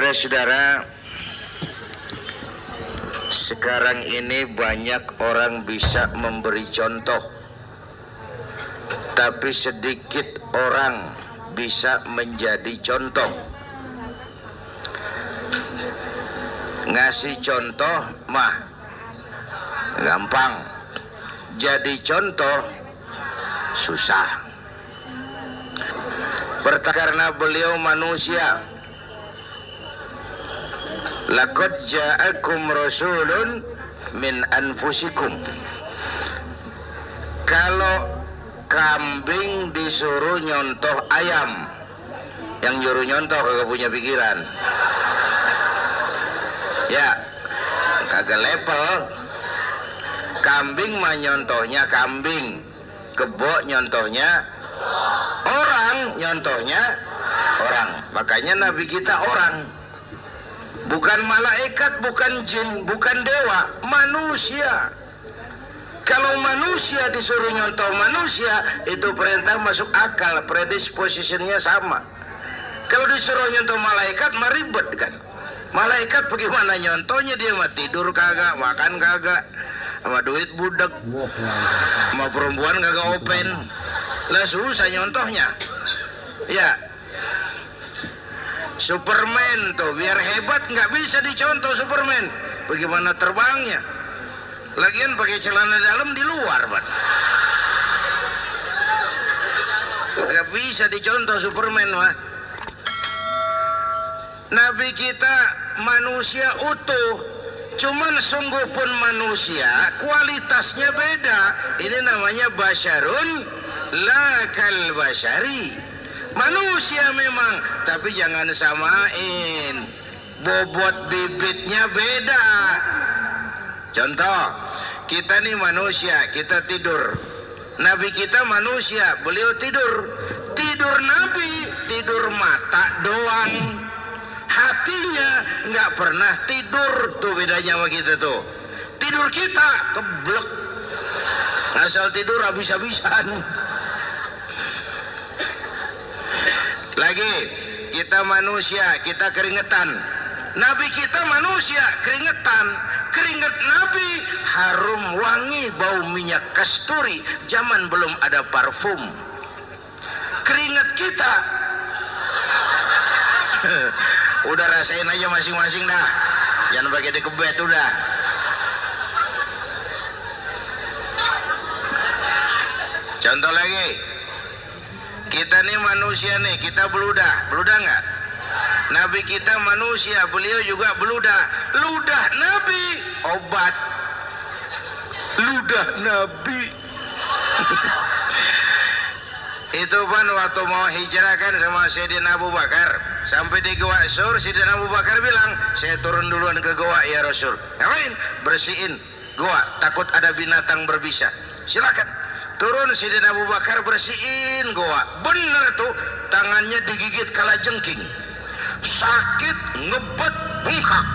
Saudara-saudara, sekarang ini banyak orang bisa memberi contoh, tapi sedikit orang bisa menjadi contoh. Ngasih contoh mah gampang, jadi contoh susah. Karena beliau manusia. Laqad ja'akum rasulun min anfusikum. Kalau kambing disuruh nyontoh ayam, yang nyuruh nyontoh kagak punya pikiran. Ya, kagak level. Kambing mah nyontohnya kambing, kebo nyontohnya orang, nyontohnya orang. Makanya Nabi kita orang, bukan malaikat, bukan jin, bukan dewa, manusia. Kalau manusia disuruh nyontoh manusia, itu perintah masuk akal, predispositionnya sama. Kalau disuruh nyontoh malaikat mah ribet kan. Malaikat bagaimana nyontohnya, dia mah tidur kagak, makan kagak, sama duit budek, sama perempuan kagak open, lah susah nyontohnya. Ya, Superman tuh biar hebat nggak bisa dicontoh Superman, bagaimana terbangnya? Lagian pakai celana dalam di luar, Pak. Nggak bisa dicontoh Superman mah. Nabi kita manusia utuh, cuman sungguh pun manusia, kualitasnya beda. Ini namanya basyarun la kal basyari. Manusia memang, tapi jangan samain, bobot bibitnya beda. Contoh, kita nih manusia, kita tidur. Nabi kita manusia, beliau tidur. Tidur Nabi, tidur mata doang, hatinya nggak pernah tidur. Tuh bedanya sama kita tuh. Tidur kita keblek, asal tidur habis-habisan. Lagi, kita manusia, kita keringetan. Nabi kita manusia, keringetan. Keringet Nabi harum wangi, bau minyak kasturi. Zaman belum ada parfum. Keringet kita udah rasain aja masing-masing dah, jangan pakai dikebet udah. Contoh lagi, kita nih manusia nih, kita beludah nggak? Nabi kita manusia, beliau juga beludah. Ludah Nabi obat, ludah Nabi. Itu kan waktu mau hijrah kan sama Sayyidina Abu Bakar, sampai di Gua Sur, Sayyidina Abu Bakar bilang, saya turun duluan ke gua ya Rasul. Ngapain? Bersihin gua, takut ada binatang berbisa. Silakan. Turun Sayyidina Abu Bakar bersihin gua. Bener tuh, tangannya digigit kalajengking. Sakit, ngebet, bengkak.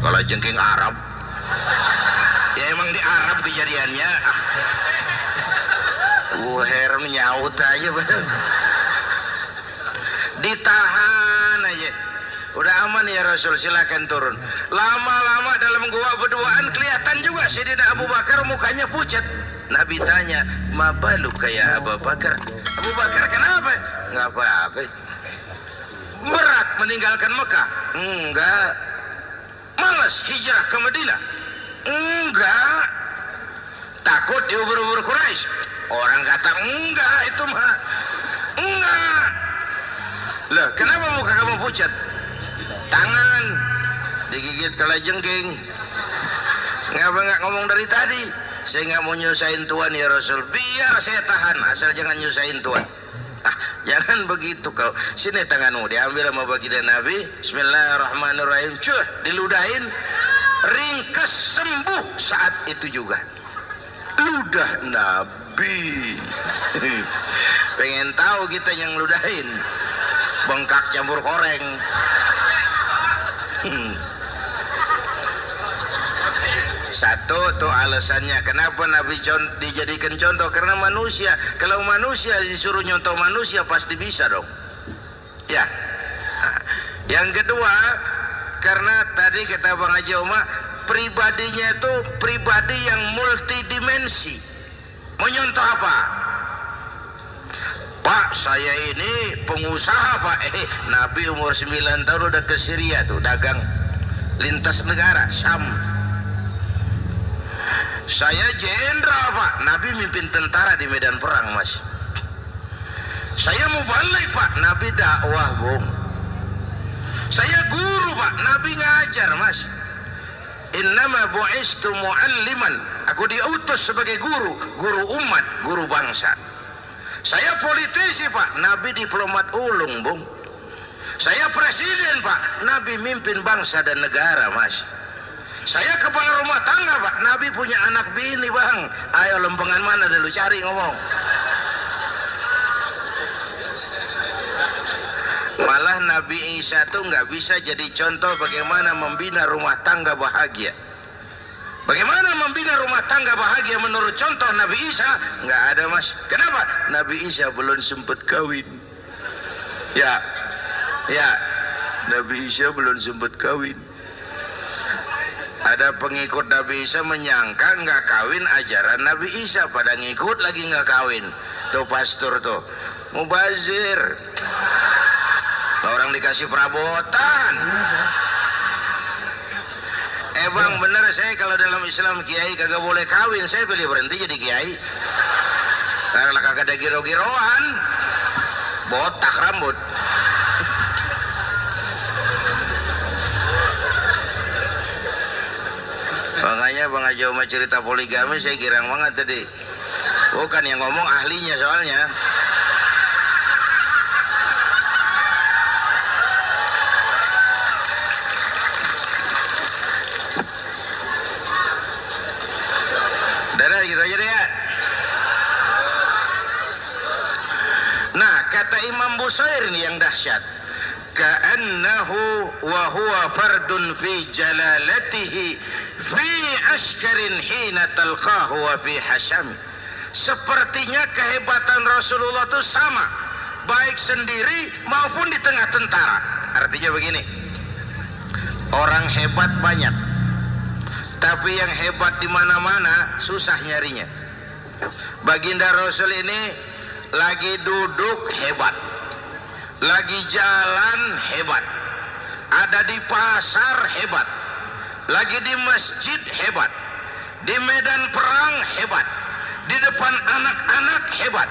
Kalajengking Arab. Ya emang di Arab kejadiannya. Herm nyaut aja bener. Ditahan aja. Udah aman ya Rasul, silakan turun. Lama-lama dalam gua berduaan kelihatan juga Sayyidina Abu Bakar mukanya pucat. Nabi tanya, "Ma baluka ya Abu Bakar?" Abu Bakar kenapa? Enggak apa-apa. Berat meninggalkan Mekah? Enggak. Malas hijrah ke Madinah? Enggak. Takut diubur-ubur Quraisy? Orang kata enggak, itu mah enggak. Loh, kenapa muka kamu pucat? Tangan digigit kalajengking. Ngapa nggak ngomong dari tadi? Saya nggak mau nyusahin Tuhan ya Rasul. Biar saya tahan, asal jangan nyusahin Tuhan. Jangan begitu kau. Sini tanganmu, diambil sama baginda Nabi. Bismillahirrahmanirrahim. Cuh, diludahin, ringkes, sembuh saat itu juga. Ludah Nabi. Pengen tahu kita yang ludahin, bengkak campur koreng. Satu tuh alasannya kenapa Nabi dijadikan contoh, karena manusia. Kalau manusia disuruh nyontoh manusia pasti bisa dong. Ya, Yang kedua, karena tadi kata Bang Haji Oma, pribadinya itu pribadi yang multidimensi. Menyontoh apa? Pak, saya ini pengusaha Pak. Nabi umur 9 tahun udah ke Syria tuh, dagang lintas negara, Syam. Saya jenderal Pak, Nabi mimpin tentara di medan perang Mas. Saya mau balik Pak, Nabi dakwah Bung. Saya guru Pak, Nabi ngajar Mas. Innama bu'istu mu'alliman, aku diutus sebagai guru, guru umat, guru bangsa. Saya politisi Pak, Nabi diplomat ulung Bung. Saya presiden Pak, Nabi mimpin bangsa dan negara Mas. Saya kepala rumah tangga Pak, Nabi punya anak bini Bang. Ayo lempengan mana dulu cari ngomong. Malah Nabi Isa tuh nggak bisa jadi contoh bagaimana membina rumah tangga bahagia. Bagaimana membina rumah tangga bahagia menurut contoh Nabi Isa? Nggak ada Mas. Kenapa? Nabi Isa belum sempat kawin. Ya, Nabi Isa belum sempat kawin. Ada pengikut Nabi Isa menyangka nggak kawin ajaran Nabi Isa, pada ngikut lagi nggak kawin. Tuh pastor tuh mubazir. Orang dikasih perabotan. Bang bener, saya kalau dalam Islam kiai kagak boleh kawin, saya pilih berhenti jadi kiai. Karena kagak ada giro-giroan, botak rambut. Makanya Bang Haji Oma cerita poligami saya girang banget tadi. Bukan yang ngomong ahlinya soalnya. Dadah gitu aja deh ya. Nah, kata Imam Busair ini yang dahsyat. Ka'annahu wa huwa fardun fi jalalatihi fi askarin hina talqahu wa fi hashami. Sepertinya kehebatan Rasulullah itu sama, baik sendiri maupun di tengah tentara. Artinya begini, orang hebat banyak, tapi yang hebat di mana-mana susah nyarinya. Baginda Rasul ini lagi duduk hebat, lagi jalan hebat, ada di pasar hebat, lagi di masjid hebat, di medan perang hebat, di depan anak-anak hebat,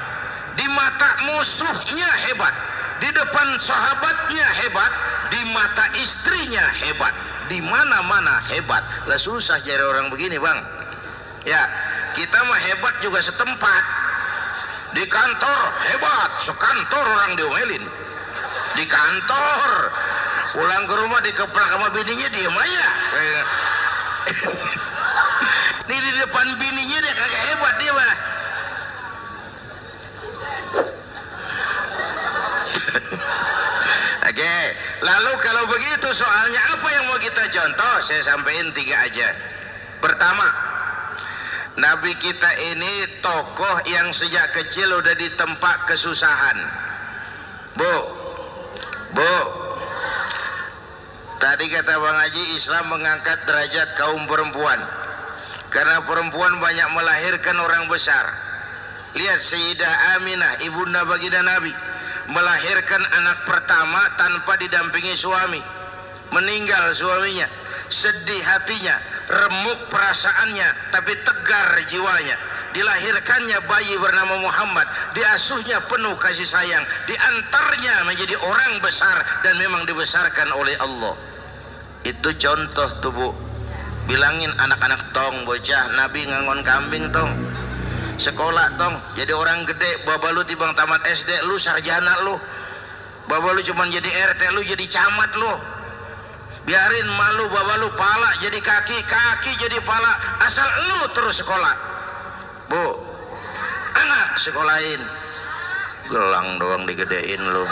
di mata musuhnya hebat, di depan sahabatnya hebat, di mata istrinya hebat, di mana-mana hebat. Lah susah cari orang begini Bang. Ya, kita mah hebat juga setempat. Di kantor hebat, sekantor orang diomelin. Di kantor, pulang ke rumah dikeplak sama bininya diem aja. Nih di depan bininya dia kagak hebat dia mah. Oke, lalu kalau begitu soalnya apa yang mau kita contoh? Saya sampaikan 3 aja. Pertama, Nabi kita ini tokoh yang sejak kecil udah ditempa kesusahan. Bu, tadi kata Bang Haji, Islam mengangkat derajat kaum perempuan karena perempuan banyak melahirkan orang besar. Lihat Sayyidah Aminah, ibunda baginda Nabi, melahirkan anak pertama tanpa didampingi suami. Meninggal suaminya, sedih hatinya, remuk perasaannya, tapi tegar jiwanya. Dilahirkannya bayi bernama Muhammad, diasuhnya penuh kasih sayang, diantarnya menjadi orang besar dan memang dibesarkan oleh Allah. Itu contoh tuh Bu. Bilangin anak-anak tong, bocah Nabi ngangon kambing tong, sekolah tong, jadi orang gede. Baba lu tibang tamat SD, lu sarjana lu. Baba lu cuman jadi RT, lu jadi camat lu. Biarin malu baba lu pala jadi kaki, kaki jadi pala, asal lu terus sekolah. Bu, anak sekolahin, gelang doang digedein lu.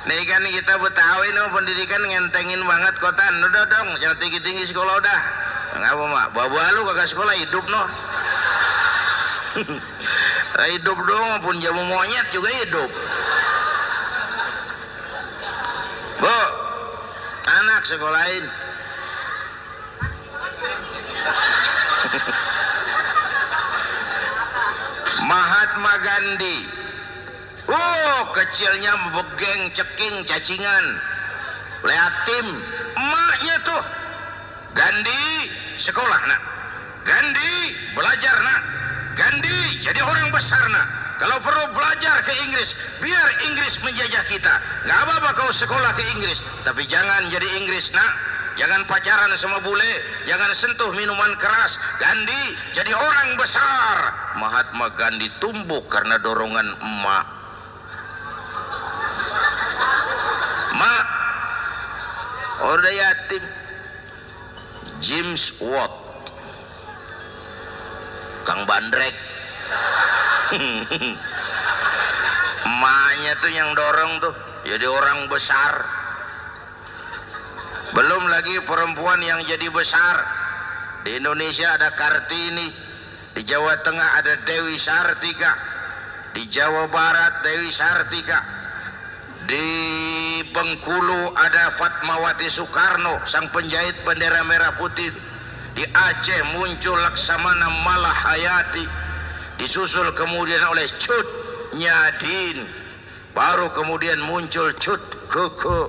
Nih kan kita Betawi no, pendidikan ngentengin banget kotan. Udah dong, jangan tinggi-tinggi sekolah udah. Ngapa mak? Baba lu kagak sekolah hidup no. Hidup dong, pun jamu monyet juga hidup. sekolahin. Mahatma Gandhi, oh kecilnya begeng, ceking, cacingan, liatim. Emaknya tuh, Gandhi sekolah nak, Gandhi belajar nak, Gandhi jadi orang besar nak. Kalau perlu belajar ke Inggris, biar Inggris menjajah kita. Gak apa-apa kau sekolah ke Inggris, tapi jangan jadi Inggris nak. Jangan pacaran sama bule, jangan sentuh minuman keras. Gandhi jadi orang besar. Mahatma Gandhi tumbuh karena dorongan emak. Mak, orang yatim. James Watt, Kang Bandrek. Emaknya tuh yang dorong tuh jadi orang besar. Belum lagi perempuan yang jadi besar. Di Indonesia ada Kartini, di Jawa Tengah ada Dewi Sartika, di Jawa Barat Dewi Sartika, di Bengkulu ada Fatmawati Soekarno, sang penjahit bendera merah putih. Di Aceh muncul Laksamana Malahayati, disusul kemudian oleh Cut Nyadin, baru kemudian muncul Cut Koko,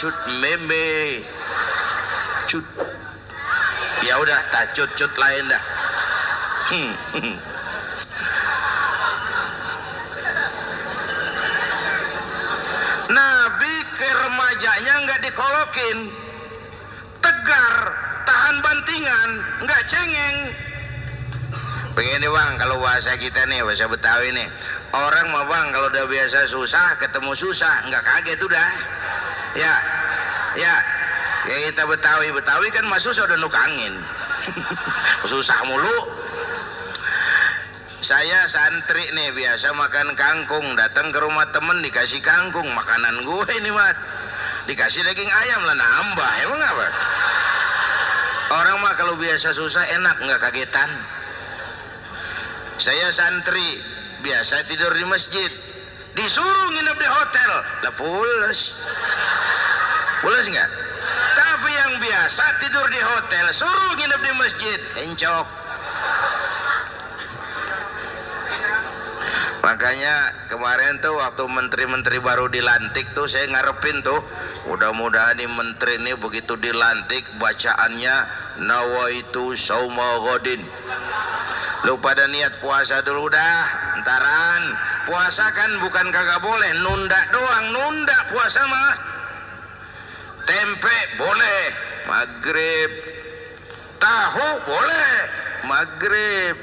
Cut Meme, Cut, ya udah tak cut lain dah. Nabi ke remajanya nggak dikolokin, tegar, tahan bantingan, nggak cengeng. Begini bang, kalau bahasa kita nih, bahasa Betawi nih, orang mah bang kalau udah biasa susah ketemu susah nggak kaget udah. Ya kita Betawi kan mah susah udah nukangin. Susah mulu. Saya santri nih biasa makan kangkung, datang ke rumah temen dikasih kangkung, makanan gue ini mat, dikasih daging ayam lah nambah, emang apa? Orang mah kalau biasa susah enak nggak kagetan. Saya santri biasa tidur di masjid, disuruh nginep di hotel, lah pules nggak? Tapi yang biasa tidur di hotel, suruh nginep di masjid, encok. Makanya kemarin tuh waktu menteri-menteri baru dilantik tuh saya ngarepin tuh, mudah-mudahan nih menteri ini begitu dilantik bacaannya nawaitu sauma ghadin. Lu pada niat puasa dulu dah, entaran. Puasa kan bukan kagak boleh, nunda doang, nunda puasa mah. Tempe boleh, maghrib. Tahu boleh, maghrib.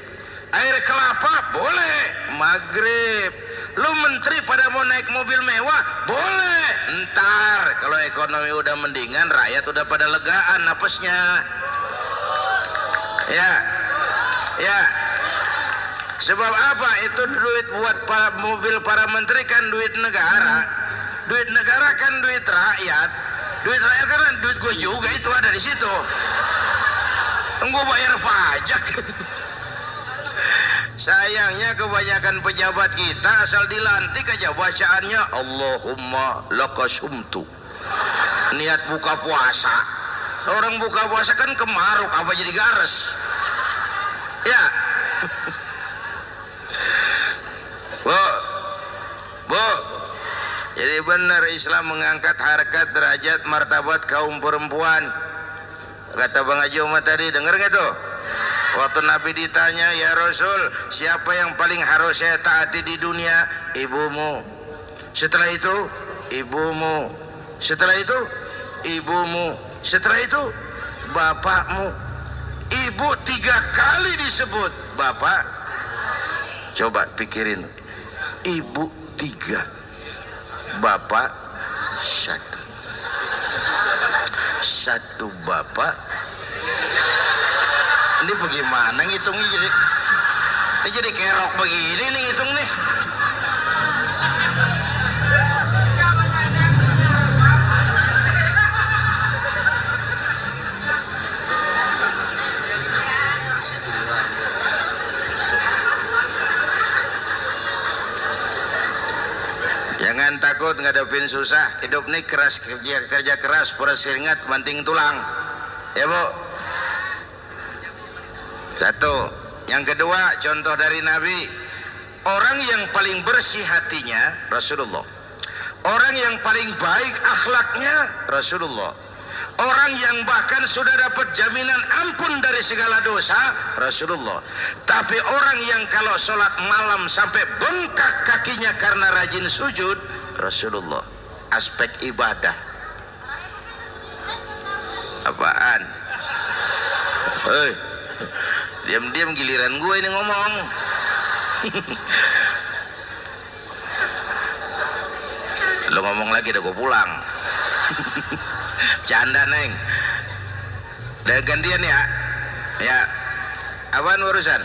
Air kelapa boleh, maghrib. Lu menteri pada mau naik mobil mewah boleh, ntar kalau ekonomi udah mendingan, rakyat udah pada legaan napasnya. Ya sebab apa? Itu duit buat mobil para menteri kan duit negara. Duit negara kan duit rakyat. Duit rakyat kan duit gue juga, itu ada di situ. Gue bayar pajak. Sayangnya kebanyakan pejabat kita asal dilantik aja bacaannya Allahumma lakasumtu, niat buka puasa. Orang buka puasa kan kemaruk, apa jadi gares ya? Bu, jadi benar Islam mengangkat harkat, derajat, martabat kaum perempuan. Kata Bang Haji Umar tadi, denger nggak tuh? Waktu Nabi ditanya, ya Rasul, siapa yang paling harus saya taati di dunia? Ibumu. Setelah itu, ibumu. Setelah itu, ibumu. Setelah itu, bapakmu. Ibu 3 kali disebut, bapak. Coba pikirin, ibu 3, bapak 1. 1 bapak. Ini bagaimana ngitungnya, jadi kerok begini nih ngitung nih. Jangan takut ngadepin susah. Hidup nih keras, kerja keras, peras keringat, banting tulang. Ya Bu. Satu. Yang kedua, contoh dari Nabi, orang yang paling bersih hatinya Rasulullah. Orang yang paling baik akhlaknya Rasulullah. Orang yang bahkan sudah dapat jaminan ampun dari segala dosa Rasulullah. Tapi orang yang kalau sholat malam sampai bengkak kakinya karena rajin sujud Rasulullah. Aspek ibadah. Apaan? Hei, diam-diam giliran gue ini ngomong. Lo ngomong lagi udah gue pulang. Canda neng. Udah gantian ya. Ya. Apaan urusan?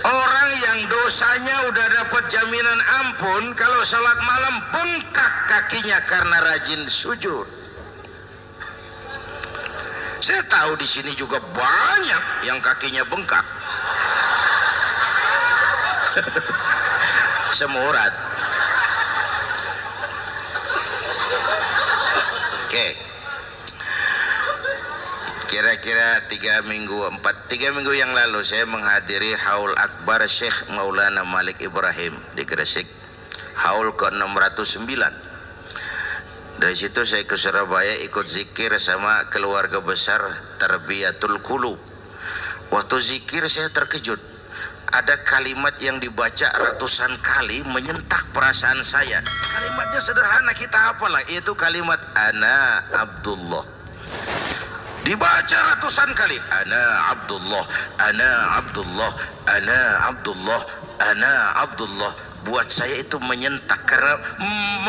Orang yang dosanya udah dapat jaminan ampun kalau salat malam bengkak kakinya karena rajin sujud. Saya tahu di sini juga banyak yang kakinya bengkak. Semurat. Oke. Kira-kira 3 minggu yang lalu saya menghadiri haul akbar Syekh Maulana Malik Ibrahim di Gresik, haul ke-609. Dari situ saya ke Surabaya ikut zikir sama keluarga besar Tarbiyatul Qulub. Waktu zikir saya terkejut. Ada kalimat yang dibaca ratusan kali menyentak perasaan saya. Kalimatnya sederhana, kita hafalah, yaitu kalimat Ana Abdullah. Dibaca ratusan kali. Ana Abdullah, Ana Abdullah, Ana Abdullah, Ana Abdullah. Buat saya itu menyentak karena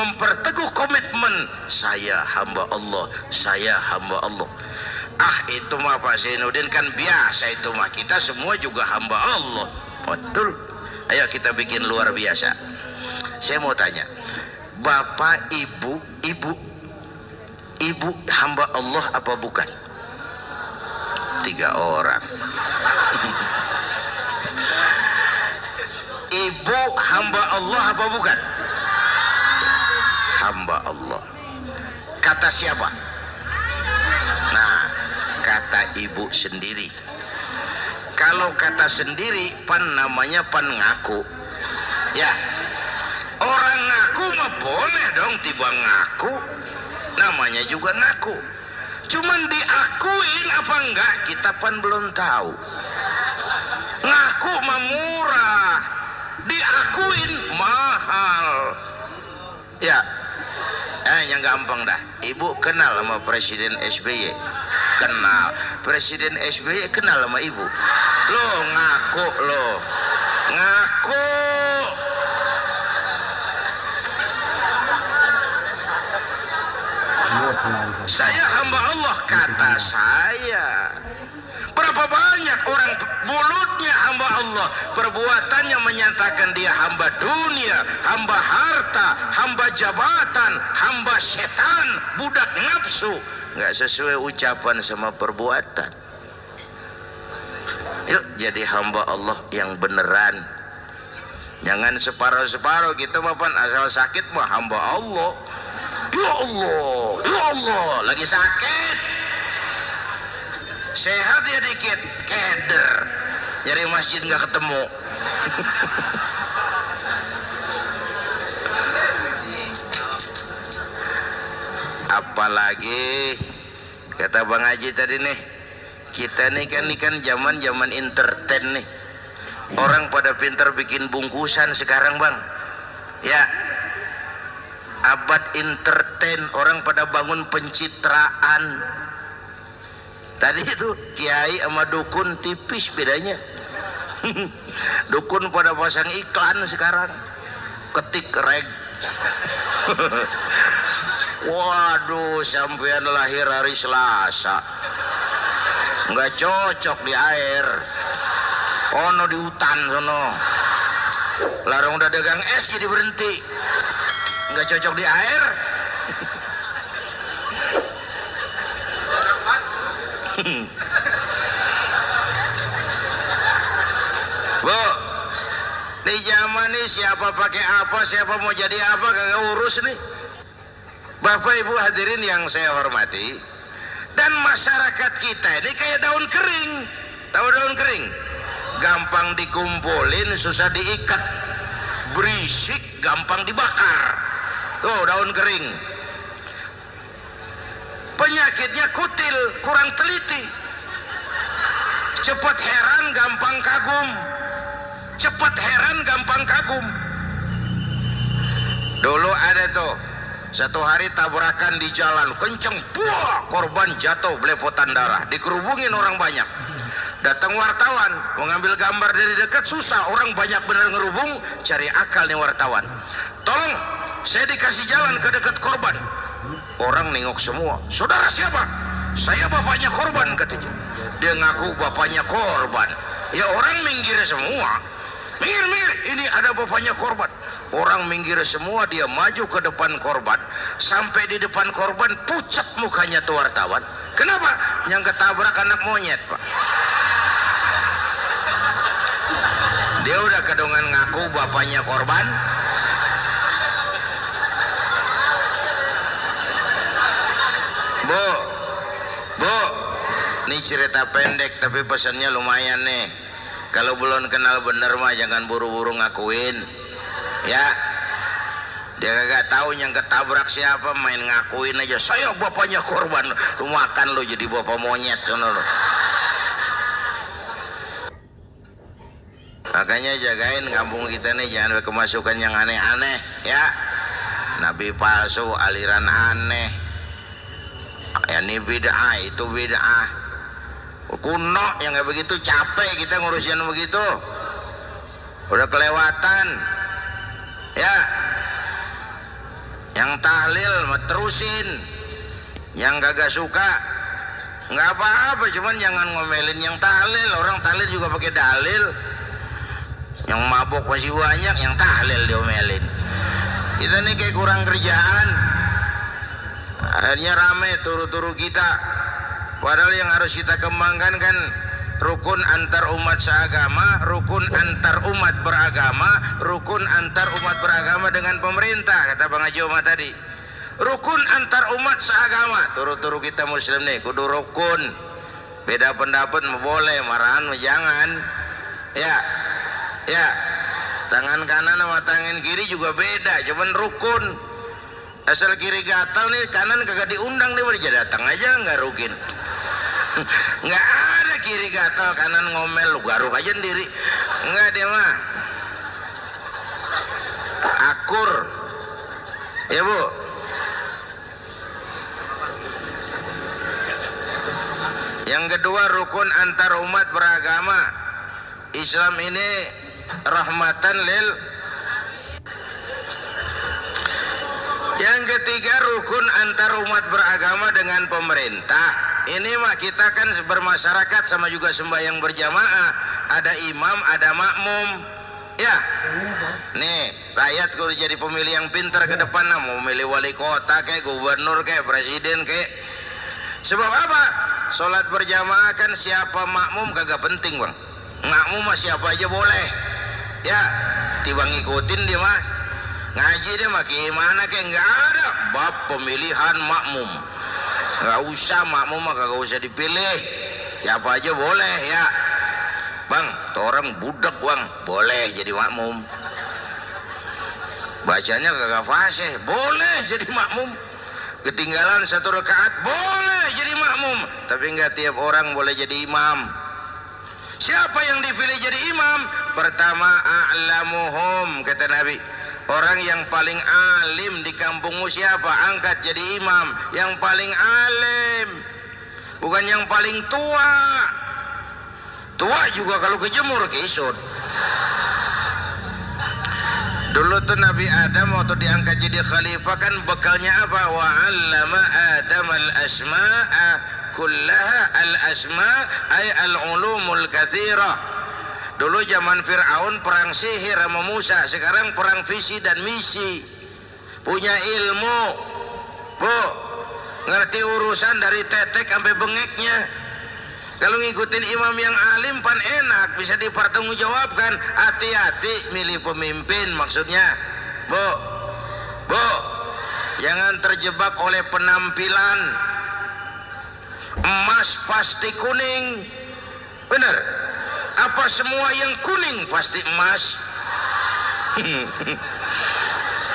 memperteguh komitmen. Saya hamba Allah, saya hamba Allah. Ah, itu mah Pak Zainuddin kan biasa, itu mah kita semua juga hamba Allah. Betul. Ayo kita bikin luar biasa. Saya mau tanya, Bapak, Ibu hamba Allah apa bukan? 3 orang. Ibu hamba Allah apa bukan? Hamba Allah. Kata siapa? Nah, kata ibu sendiri. Kalau kata sendiri, pan namanya pan ngaku. Ya, orang ngaku mah boleh dong, tiba ngaku. Namanya juga ngaku. Cuman diakuin apa enggak, kita pan belum tahu. Ngaku mah murah, diakuin mahal. Ya, yang gampang dah. Ibu kenal sama Presiden SBY? Kenal. Presiden SBY kenal sama ibu? Lo ngaku, lo ngaku. Saya hamba Allah, kata saya. Berapa banyak orang mulutnya hamba Allah, perbuatannya menyatakan dia hamba dunia, hamba harta, hamba jabatan, hamba setan, budak nafsu. Nggak sesuai ucapan sama perbuatan. Yuk jadi hamba Allah yang beneran. Jangan separuh-separuh. Kita mapan asal sakit mah hamba Allah. Ya Allah, ya Allah, lagi sakit. Sehat ya dikit, keder. Nyari masjid nggak ketemu. Apalagi kata Bang Haji tadi nih, kita nih kan zaman entertain nih. Orang pada pintar bikin bungkusan sekarang Bang. Ya, abad entertain, orang pada bangun pencitraan. Tadi itu kiai sama dukun tipis bedanya. Dukun pada pasang iklan sekarang, ketik reg. Waduh, sampean lahir hari Selasa, nggak cocok di air. Ono di hutan sono. Larang udah dagang es jadi berhenti. Nggak cocok di air. Bu, di zaman agama nih, siapa pakai apa, siapa mau jadi apa, kagak urus nih. Bapak Ibu hadirin yang saya hormati, dan masyarakat kita ini kayak daun kering. Tahu daun kering? Gampang dikumpulin, susah diikat, berisik, gampang dibakar. Tuh daun kering. Penyakitnya kutil, kurang teliti, cepat heran, gampang kagum. Cepat heran, gampang kagum. Dulu ada tuh satu hari tabrakan di jalan kenceng, buah, korban jatuh belepotan darah, dikerubungin orang banyak. Datang wartawan mengambil gambar dari dekat, susah, orang banyak bener ngerubung. Cari akal nih wartawan, tolong saya dikasih jalan ke dekat korban. Orang nengok semua, saudara siapa? Saya bapaknya korban, katanya. Dia ngaku bapaknya korban. Ya orang minggir semua, minggir, ini ada bapaknya korban. Orang minggir semua, dia maju ke depan korban. Sampai di depan korban, pucat mukanya tuh wartawan. Kenapa? Yang ketabrak anak monyet, Pak. Dia udah kedongan ngaku bapaknya korban. Bu, ini cerita pendek tapi pesannya lumayan nih. Kalau belum kenal bener mah jangan buru-buru ngakuin, ya. Dia kagak tahu yang ketabrak siapa, main ngakuin aja. Saya bapaknya korban. Lu makan lu jadi bapak monyet, sono lu. Makanya jagain kampung kita nih, jangan kemasukan yang aneh-aneh, ya. Nabi palsu, aliran aneh. Ya ini bid'ah, itu bid'ah. Kuno yang kayak begitu, capek kita ngurusin begitu. Udah kelewatan. Ya. Yang tahlil terusin. Yang kagak suka nggak apa-apa, cuman jangan ngomelin yang tahlil. Orang tahlil juga pakai dalil. Yang mabok masih banyak, yang tahlil diomelin. Kita nih kayak kurang kerjaan. Akhirnya rame turu-turu kita. Padahal yang harus kita kembangkan kan rukun antar umat seagama, rukun antar umat beragama, rukun antar umat beragama dengan pemerintah, kata Bang Haji Omar tadi. Rukun antar umat seagama, turu-turu kita muslim nih kudu rukun. Beda pendapat boleh, marahan jangan. Ya. Ya. Tangan kanan sama tangan kiri juga beda, cuman rukun. Asal kiri gatal nih, kanan kagak diundang nih, dia datang aja nggak rugin. Nggak ada kiri gatal kanan ngomel, lu garuk aja sendiri. Nggak, dia mah akur, ya Bu. Yang kedua rukun antar umat beragama. Islam ini rahmatan lil. Yang ketiga rukun antar umat beragama dengan pemerintah. Ini mah kita kan bermasyarakat sama juga sembahyang berjamaah. Ada imam, ada makmum. Ya. Nih, rakyat kalau jadi pemilih yang pintar ke depan, mau milih wali kota kayak gubernur kayak presiden kayak. Sebab apa? Sholat berjamaah kan siapa makmum kagak penting, Bang. Makmum mah siapa aja boleh. Ya, tiba ngikutin dia mah. Ngaji dia mah gimana kayak nggak ada bab pemilihan makmum. Nggak usah, makmum mah kagak usah dipilih, siapa aja boleh. Ya Bang, tuh orang budak Bang, boleh jadi makmum. Bacanya kagak fasih, boleh jadi makmum. Ketinggalan satu rakaat, boleh jadi makmum. Tapi nggak tiap orang boleh jadi imam. Siapa yang dipilih jadi imam? Pertama, a'lamuhum, kata Nabi. Orang yang paling alim di kampungmu siapa? Angkat jadi imam. Yang paling alim, bukan yang paling tua. Tua juga kalau kejemur keisut. Dulu tuh Nabi Adam waktu diangkat jadi khalifah kan bekalnya apa? Wa 'allama Adam al-asma'a kullaha. Al-asma' ay al-ulumul katsirah. Dulu zaman Fir'aun perang sihir sama Musa, sekarang perang visi dan misi. Punya ilmu, Bu, ngerti urusan dari tetek sampai bengeknya. Kalau ngikutin imam yang alim pan enak, bisa dipertanggungjawabkan. Hati-hati milih pemimpin, maksudnya bu, jangan terjebak oleh penampilan. Emas pasti kuning, benar? Apa semua yang kuning pasti emas?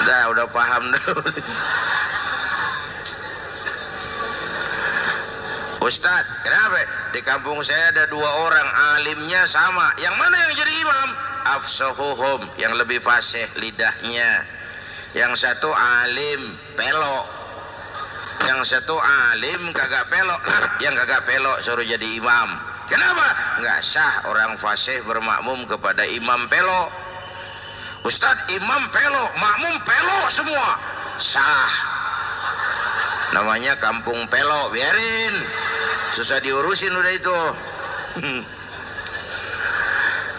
Udah paham dulu. Ustadz, kenapa? Di kampung saya ada 2 orang alimnya sama. Yang mana yang jadi imam? Afsahuhum, yang lebih fasih lidahnya. Yang satu alim pelok, yang satu alim kagak pelok. Yang kagak pelok suruh jadi imam. Kenapa? Nggak sah orang fasih bermakmum kepada imam pelok. Ustadz, imam pelok, makmum pelok semua. Sah. Namanya kampung pelok, biarin. Susah diurusin udah itu.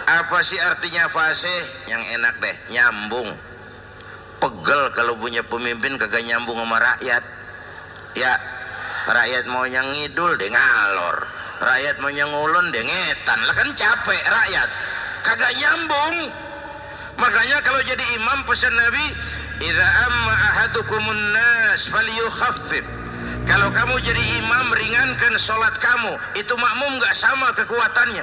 Apa sih artinya fasih? Yang enak deh, nyambung. Pegel kalau punya pemimpin kagak nyambung sama rakyat. Ya, rakyat mau yang ngidul dia ngalor, rakyat mau yang ngulon dia ngetan. Lah kan capek rakyat, kagak nyambung. Makanya kalau jadi imam pesan Nabi, idza amma ahadukumun nas falyukhaffif. Kalau kamu jadi imam, ringankan sholat kamu. Itu makmum gak sama kekuatannya.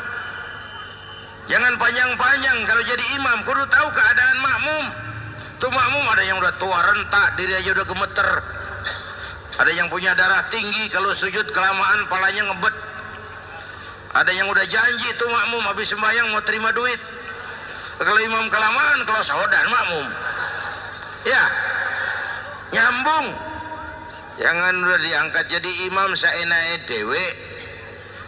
Jangan panjang-panjang kalau jadi imam, kudu tahu keadaan makmum. Tuh makmum ada yang udah tua rentak, diri aja udah gemeter. Ada yang punya darah tinggi, kalau sujud kelamaan palanya ngebet. Ada yang udah janji tuh makmum habis sembahyang mau terima duit. Kalau imam kelamaan, kalau saudan makmum. Ya, nyambung. Jangan udah diangkat jadi imam saenake dhewe.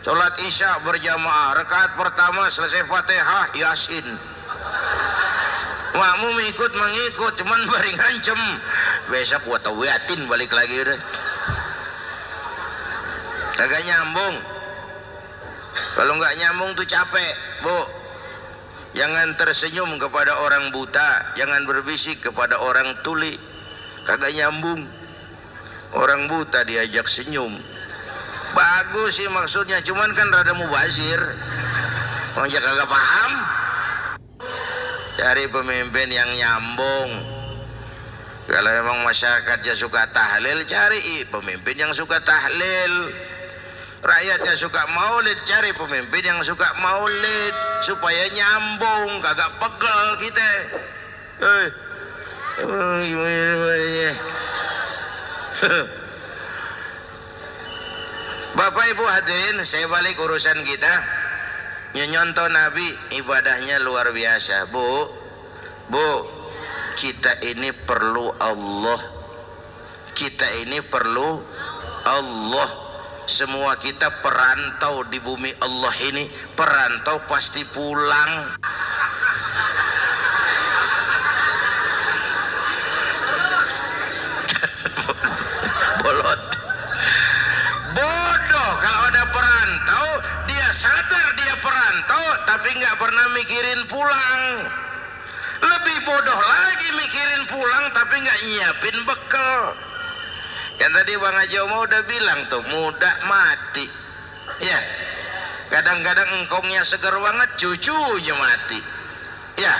Salat Isya berjamaah, rakaat pertama selesai Fatihah Yasin. Makmum ikut mengikut, cuman bari ngancem. Besok gua tawiatin balik lagi udah. Kagak nyambung. Kalau nggak nyambung tuh capek, Bu. Jangan tersenyum kepada orang buta, jangan berbisik kepada orang tuli. Kagak nyambung. Orang buta diajak senyum, bagus sih maksudnya, cuman kan rada mubazir. Orang kagak paham. Cari pemimpin yang nyambung. Kalau emang masyarakatnya suka tahlil, cari pemimpin yang suka tahlil. Rakyatnya suka maulid, cari pemimpin yang suka maulid, supaya nyambung, kagak pegel kita. Bapak Ibu hadirin, saya balik urusan kita. Nyontoh Nabi ibadahnya luar biasa. Bu, kita ini perlu Allah. Kita ini perlu Allah. Semua kita perantau di bumi Allah ini. Perantau pasti pulang. Bolot. Bodoh kalau ada perantau, dia sadar dia perantau tapi nggak pernah mikirin pulang. Lebih bodoh lagi mikirin pulang tapi nggak nyiapin bekal. Yang tadi Bang Haji Omah udah bilang tuh, muda mati. Ya, kadang-kadang engkongnya seger banget, cucunya mati. Ya,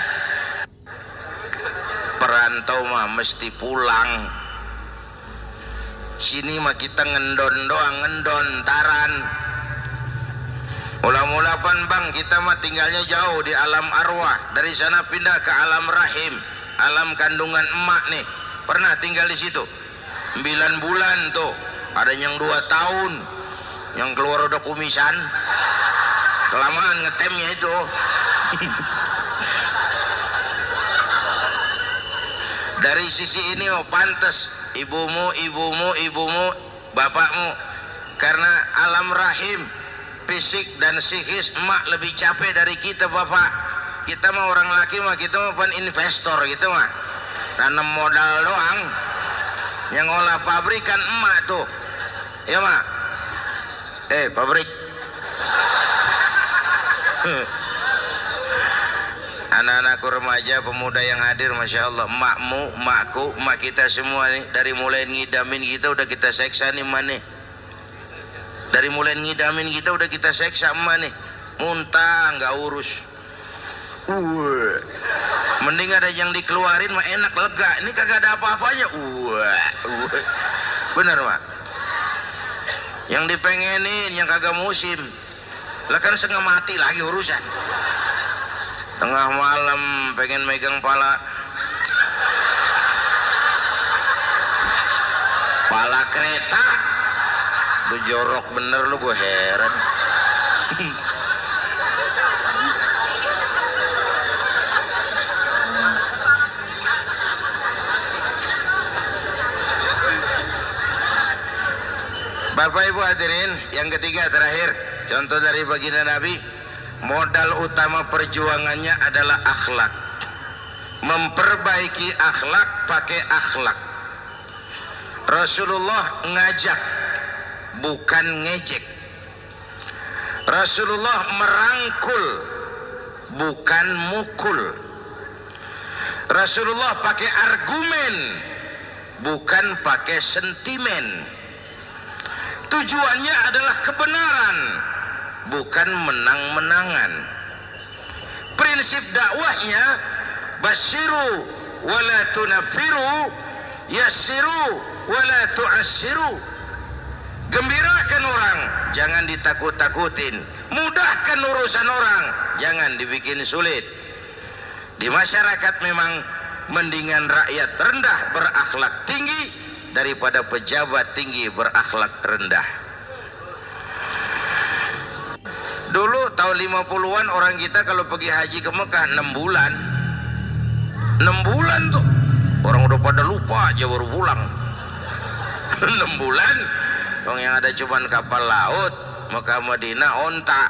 perantau mah mesti pulang. Sini mah kita ngendon doang, ngendon taran. Mula-mula pan Bang, kita mah tinggalnya jauh di alam arwah. Dari sana pindah ke alam rahim, alam kandungan emak nih. Pernah tinggal di situ 9 bulan tuh. Ada yang 2 tahun, yang keluar udah kumisan. Kelamaan ngetemnya itu. Dari sisi ini oh pantas ibumu, bapakmu, karena alam rahim, fisik dan psikis emak lebih capek dari kita bapak. Kita mah orang laki mah, kita mah pan investor gitu mah, nanam modal doang. Yang olah pabrikan emak tuh, ya mak. Pabrik. Anak-anakku remaja, pemuda yang hadir, masya Allah, emakmu, emakku, emak kita semua nih, dari mulai ngidamin kita udah kita seksa nih mana. Dari mulai ngidamin kita udah kita seksa emak nih, muntah nggak urus. Mending ada yang dikeluarin mah enak, lega. Ini kagak ada apa-apanya. Bener mak. Yang dipengenin yang kagak musim, lah kan setengah mati lagi urusan. Tengah malam pengen megang pala kereta, lu jorok bener lu, gue heran. Bapak Ibu hadirin, yang ketiga terakhir, contoh dari baginda Nabi, modal utama perjuangannya adalah akhlak. Memperbaiki akhlak pakai akhlak. Rasulullah ngajak, bukan ngejek. Rasulullah merangkul, bukan mukul. Rasulullah pakai argumen, bukan pakai sentimen. Tujuannya adalah kebenaran, bukan menang-menangan. Prinsip dakwahnya basyiru wala tunaffiru, yassiru wala tu'assiru. Gembirakan orang, jangan ditakut-takutin. Mudahkan urusan orang, jangan dibikin sulit. Di masyarakat memang mendingan rakyat rendah berakhlak tinggi daripada pejabat tinggi berakhlak rendah. Dulu tahun 50-an orang kita kalau pergi haji ke Mekah 6 bulan. 6 bulan tuh. Orang udah pada lupa aja baru pulang. 6 bulan. Yang ada cuman kapal laut, Mekah Madinah onta.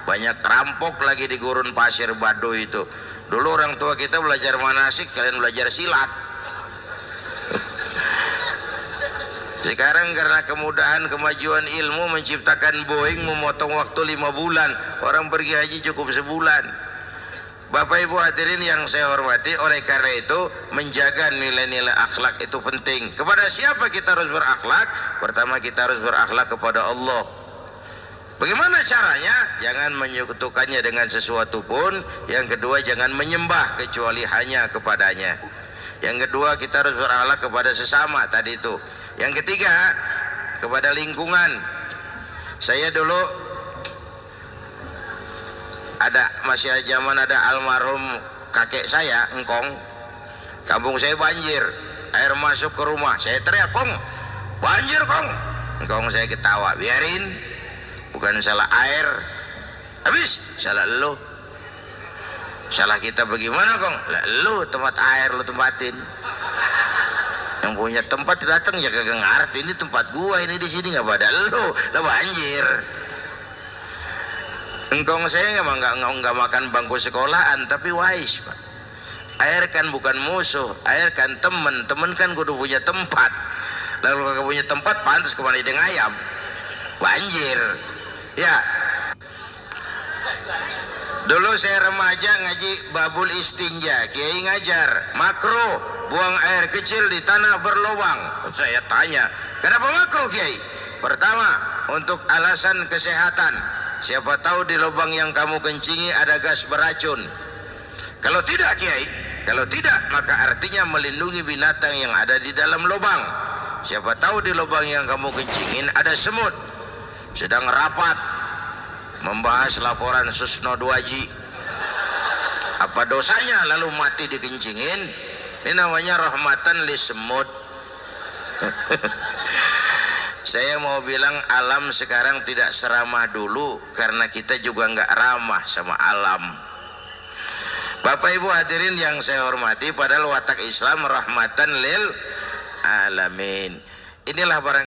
Banyak rampok lagi di gurun pasir Baduy itu. Dulu orang tua kita belajar manasik, kalian belajar silat. Sekarang karena kemudahan kemajuan ilmu menciptakan Boeing memotong waktu 5 bulan. Orang pergi haji cukup sebulan. Bapak Ibu hadirin yang saya hormati, oleh karena itu menjaga nilai-nilai akhlak itu penting. Kepada siapa kita harus berakhlak? Pertama, kita harus berakhlak kepada Allah. Bagaimana caranya? Jangan menyekutukannya dengan sesuatu pun. Yang kedua, jangan menyembah kecuali hanya kepadanya. Yang kedua, kita harus berakhlak kepada sesama tadi itu. Yang ketiga, kepada lingkungan. Saya dulu masih zaman ada almarhum kakek saya, engkong. Kampung saya banjir, air masuk ke rumah. Saya teriak, "Kong, banjir, Kong." Engkong saya ketawa, "Biarin, bukan salah air. Habis salah lo. Salah kita bagaimana, Kong? Lah lo tempat air lo tempatin. Yang punya tempat datang ya kagak ngerti, ini tempat gua, ini di sini nggak pada lo, lah banjir." Engkong saya nggak makan bangku sekolahan, tapi wise pak. Air kan bukan musuh, air kan temen. Temen kan kudu punya tempat. Lalu kagak punya tempat, pantas kemana dengan ayam. Banjir, ya. Dulu saya remaja ngaji babul istinja, kiai ngajar makro, buang air kecil di tanah berlubang. Saya tanya, kenapa makro kiai? Pertama, untuk alasan kesehatan. Siapa tahu di lubang yang kamu kencingi ada gas beracun. Kalau tidak kiai, kalau tidak maka artinya melindungi binatang yang ada di dalam lubang. Siapa tahu di lubang yang kamu kencingin ada semut. Sedang rapat membahas laporan Susno 2Ji. Apa dosanya lalu mati dikencingin? Ini namanya rahmatan li semut. Saya mau bilang alam sekarang tidak seramah dulu karena kita juga nggak ramah sama alam. Bapak Ibu hadirin yang saya hormati, padahal watak Islam rahmatan lil alamin. Inilah barang